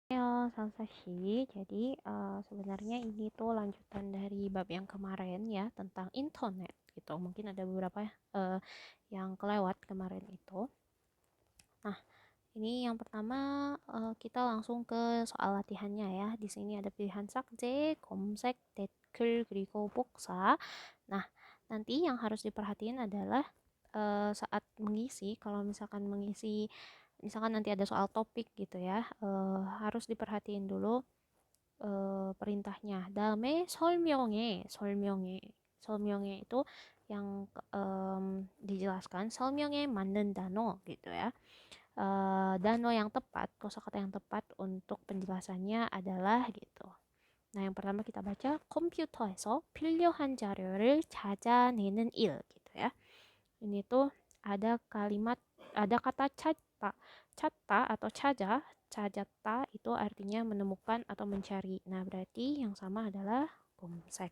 Sansashi. Jadi sebenarnya ini tuh lanjutan dari bab yang kemarin ya tentang internet gitu. Mungkin ada beberapa yang kelewat kemarin itu. Nah, ini yang pertama kita langsung ke soal latihannya ya. Di sini ada pilihan sakje, komsek, 댓글, 그리고 복사. Nah, nanti yang harus diperhatiin adalah saat mengisi, kalau misalkan nanti ada soal topik gitu ya, harus diperhatiin dulu perintahnya. 다음에 설명에 itu yang dijelaskan 설명에 맞는 단어 gitu ya. Dano yang tepat, kosakata yang tepat untuk penjelasannya adalah gitu. Nah, yang pertama kita baca 컴퓨터에서 필요한 자료를 찾아내는 일 gitu ya. Ini tuh ada kata 찾다 atau 찾았다 itu artinya menemukan atau mencari. Nah, berarti yang sama adalah 검색.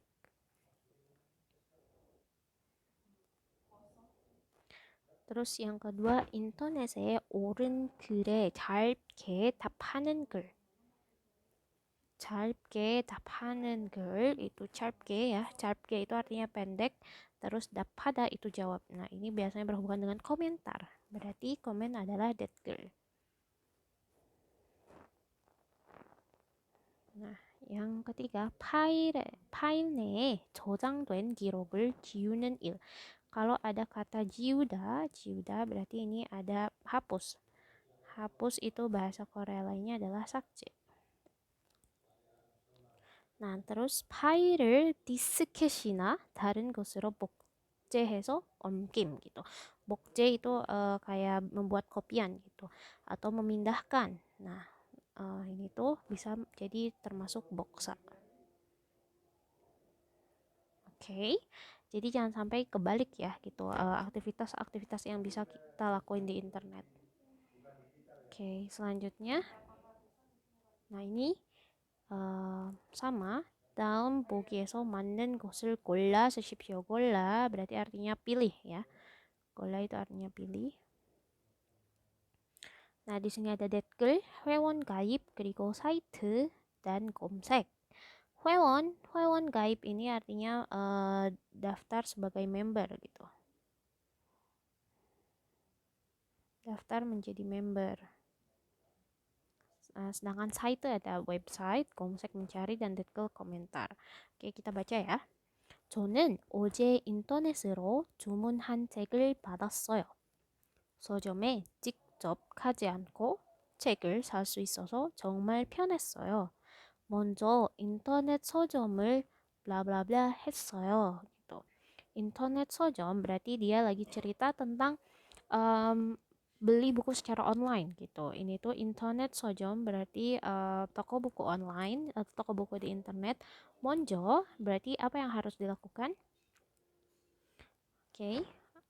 Terus yang kedua, 인터넷에 옳은 글에 짧게 답하는 글. 짧게 답하는 글 itu 짧게 ya. 짧게 itu artinya pendek. Terus 답하다 itu jawab. Nah, ini biasanya berhubungan dengan komentar. Berarti komen adalah 댓글. Nah, yang ketiga, 파일 내에 저장된 기록을 지우는 일. Kalau ada kata jiuda berarti ini ada hapus. Hapus itu bahasa Korea lainnya adalah sakje. Nah, terus 파일을 디스켓이나 다른 곳으로 복제해서 옮김 gitu. 복제 itu kayak membuat kopian gitu atau memindahkan. Nah, ini tuh bisa jadi termasuk boksa. Oke. Jadi jangan sampai kebalik ya gitu. Aktivitas-aktivitas yang bisa kita lakuin di internet. Oke, selanjutnya. Nah, ini sama. 다음 보기에서 맞는 것을 골라 쓰십시오. 골라 berarti artinya pilih ya. 골라 itu artinya pilih. Nah, di sini ada 댓글, 회원 가입, 그리고 사이트, dan 검색. 회원 가입 ini artinya daftar sebagai member gitu. Daftar menjadi member. Sedangkan site ada website, 검색 mencari, dan 댓글 komentar. Oke, kita baca ya. 저는 어제 인터넷으로 주문한 책을 받았어요. 서점에 직접 가지 않고 책을 살 수 있어서 정말 편했어요. 먼저 인터넷 서점을 블라블라블라 했어요. Gitu. Internet 서점 berarti dia lagi cerita tentang beli buku secara online gitu. Ini tuh internet sojom berarti toko buku online atau toko buku di internet. Monjo berarti apa yang harus dilakukan? Oke,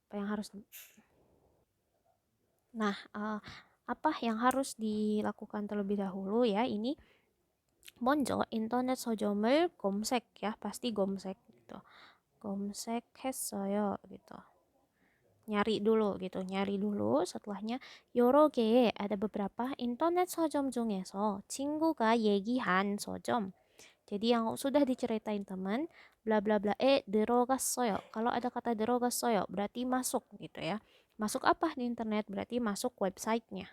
apa yang harus Nah, apa yang harus dilakukan terlebih dahulu ya? Ini 먼저 인터넷 서점을 검색 ya, pasti 검색 gitu. 검색했어요 gitu. Nyari dulu. Setelahnya 여러 개의 ada beberapa internet 서점 중에서 친구가 얘기한 서점. Jadi yang sudah diceritain teman, bla bla bla 들어갔어요. Kalau ada kata 들어갔어요 berarti masuk gitu ya. Masuk apa di internet? Berarti masuk websitenya.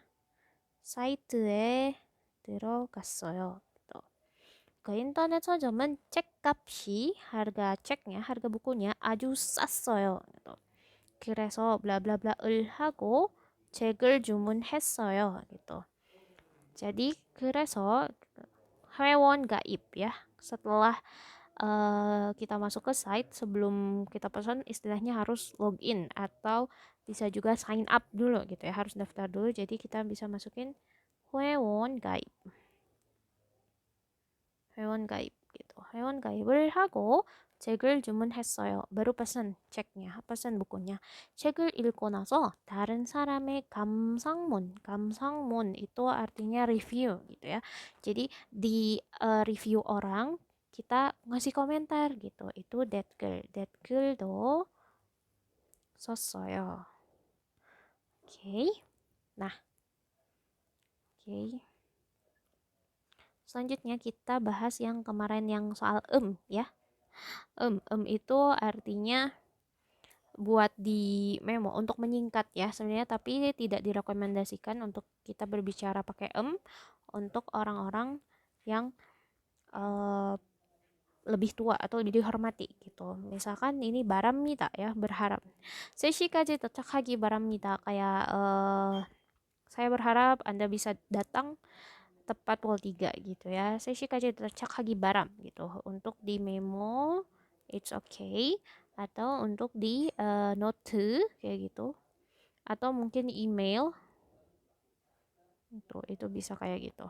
사이트에 들어갔어요. Gitu. Ke internet 서점은 책값이 harga ceknya, harga bukunya 아주 쌌어요. Gitu. 그래서 블라블라블라을 하고 책을 주문했어요 gitu. Jadi 그래서 회원 가입 ya. Setelah kita masuk ke site sebelum kita pesan istilahnya harus login atau bisa juga sign up dulu gitu ya. Harus daftar dulu jadi kita bisa masukin 회원 가입. 회원 가입 gitu. 회원 가입을 하고 책을 주문했어요. baru pesan ceknya, pesan bukunya. 책을 읽고 나서 다른 사람의 감상문 itu artinya review gitu ya. Jadi di review orang kita ngasih komentar gitu. Itu 댓글도 썼어요. Oke. Nah, oke. selanjutnya kita bahas yang kemarin yang soal ya. Itu artinya buat di memo untuk menyingkat ya sebenarnya, tapi tidak direkomendasikan untuk kita berbicara pakai untuk orang-orang yang eh, lebih tua atau lebih dihormati gitu. Misalkan ini baram니다 ya, berharap. 3시까지 도착하기 바랍니다. Kayak saya berharap Anda bisa datang tepat pukul 3 gitu ya. 3시까지 도착하기 바람 gitu. Untuk di memo it's okay, atau untuk di note kayak gitu, atau mungkin email itu bisa kayak gitu.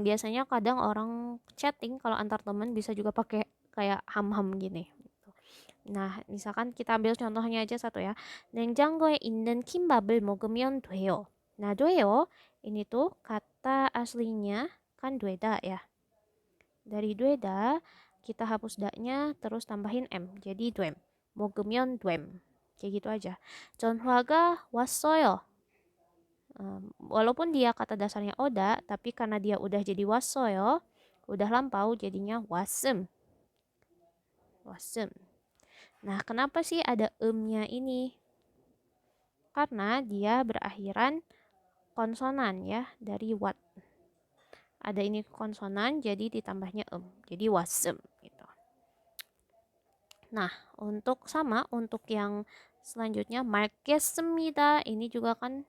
Biasanya kadang orang chatting kalau antar teman bisa juga pakai kayak ham-ham gini gitu. Nah, misalkan kita ambil contohnya aja satu ya. 냉장고에 있는 김밥을 먹으면 돼요. Nah, 돼요 ini tuh kata aslinya kan 되다 ya. Dari 되다 kita hapus daknya terus tambahin m. Jadi 됨. 먹으면 됨. Kayak gitu aja. 전화가 왔어요. Walaupun dia kata dasarnya oda, tapi karena dia udah jadi wassoyo, udah lampau, jadinya wasem. Wasem. Nah, kenapa sih ada nya ini? Karena dia berakhiran konsonan ya, dari wat. Ada ini konsonan, jadi ditambahnya jadi wasem gitu. Nah, untuk yang selanjutnya 맑겠습니다, ini juga kan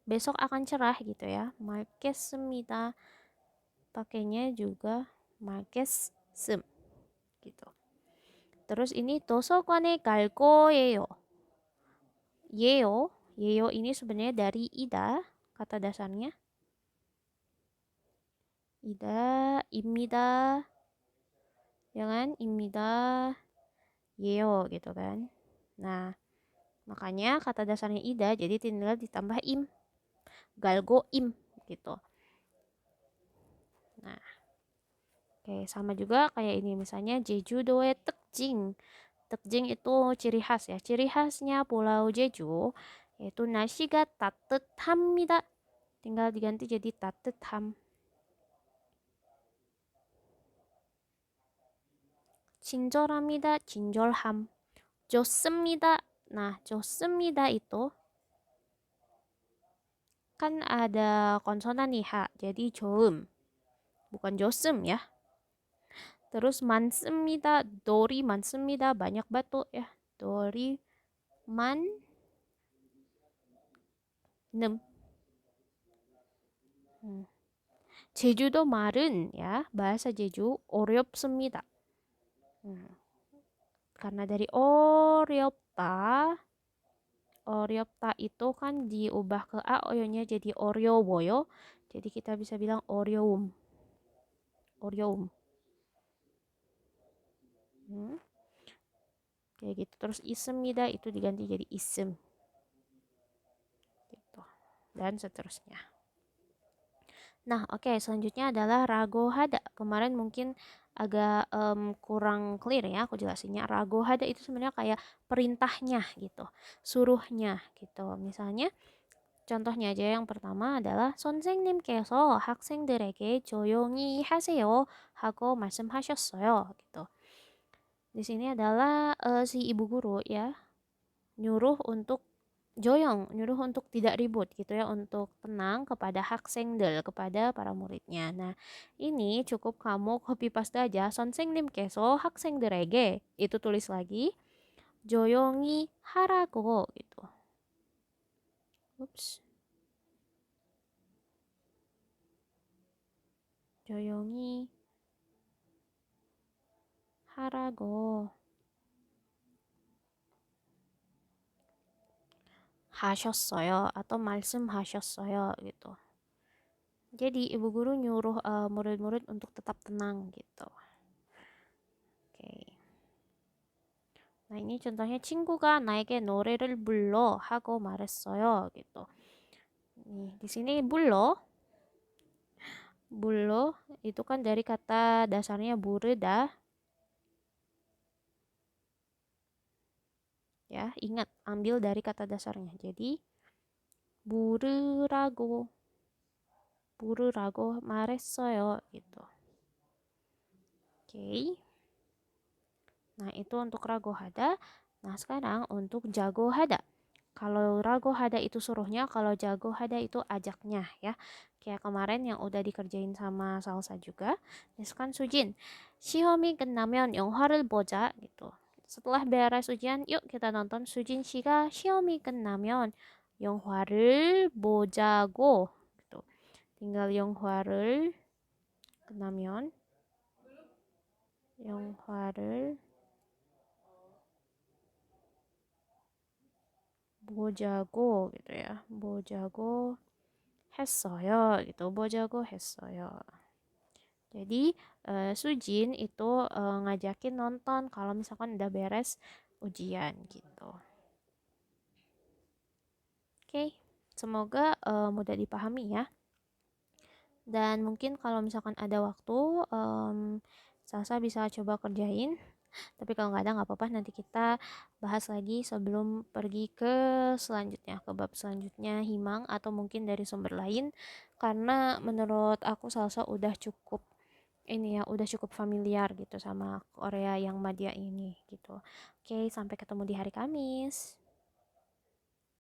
besok akan cerah gitu ya. 맑겠습니다 pakainya juga 맑겠음 gitu. Terus ini 도서관에 갈 거예요. 예요 ini sebenarnya dari ida, kata dasarnya. 입니다. Ya kan? 입니다. 예요 gitu kan. Nah, makanya kata dasarnya ida, jadi tinggal ditambah im. galgo im gitu. Nah, oke, sama juga kayak ini misalnya 제주도의 특징. 특징 itu ciri khas ya. Ciri khasnya Pulau Jeju yaitu 날씨가 따뜻합니다. Tinggal diganti jadi 따뜻함. 친절합니다. 친절함. 좋습니다. Nah, 좋습니다 itu kan ada konsonan nih H, jadi 좋음. Bukan 좋음 ya. Terus 많습니다. 돌이 많습니다. banyak batu ya. 돌이 많음. 제주도 말은 ya, bahasa Jeju 어렵습니다. Karena dari 어렵다 itu kan diubah ke a oyonya jadi 어려워요. Jadi kita bisa bilang 어려움. Kayak gitu. Terus 있습니다 itu diganti jadi 있음. Gitu. Dan seterusnya. Nah, oke, selanjutnya adalah ragohada. Kemarin mungkin agak kurang clear ya aku jelasinnya. Ragohada itu sebenarnya kayak perintahnya gitu, suruhnya gitu. Misalnya contohnya aja yang pertama adalah 선생님께서 학생들에게 조용히 하세요 하고 말씀하셨어요 gitu. Di sini adalah si ibu guru ya nyuruh untuk nyuruh untuk tidak ribut gitu ya, untuk tenang kepada 학생들, kepada para muridnya. Nah, ini cukup kamu copy paste aja. 선생님께서 학생들에게 itu tulis lagi 조용히 하라고 gitu. Ups. 조용히 하라고 하셨어요 atau 말씀하셨어요 gitu. Jadi ibu guru nyuruh murid-murid untuk tetap tenang gitu. Oke. Nah, ini contohnya 친구가 나에게 노래를 불러 하고 말했어요 gitu. Nih, di sini bullo itu kan dari kata dasarnya buruda. Ya, ingat ambil dari kata dasarnya. Jadi buru라고. 부르라고 말했어요 gitu. Oke. Nah, itu untuk rago hada. Nah, sekarang untuk jago hada. Kalau rago hada itu suruhnya, kalau jago hada itu ajaknya ya. Kayak kemarin yang udah dikerjain sama Salsa juga. Misalkan Sujin, 시험이 끝나면 영화를 보자 gitu. Setelah beres ujian, yuk kita nonton. Sujin 씨가 시험이 끝나면 영화를 보자고 gitu. Tinggal 영화를 끝나면 영화를 보자고 gitu ya. 보자고 했어요 gitu. 보자고 했어요. Jadi Sujin itu ngajakin nonton kalau misalkan udah beres ujian gitu. Oke, semoga mudah dipahami ya. Dan mungkin kalau misalkan ada waktu, Salsa bisa coba kerjain. Tapi kalau nggak ada nggak apa-apa, nanti kita bahas lagi sebelum pergi ke selanjutnya, ke bab selanjutnya Himang atau mungkin dari sumber lain. Karena menurut aku Salsa udah cukup ini ya, udah cukup familiar gitu sama Korea yang Madya ini gitu. Oke, sampai ketemu di hari Kamis.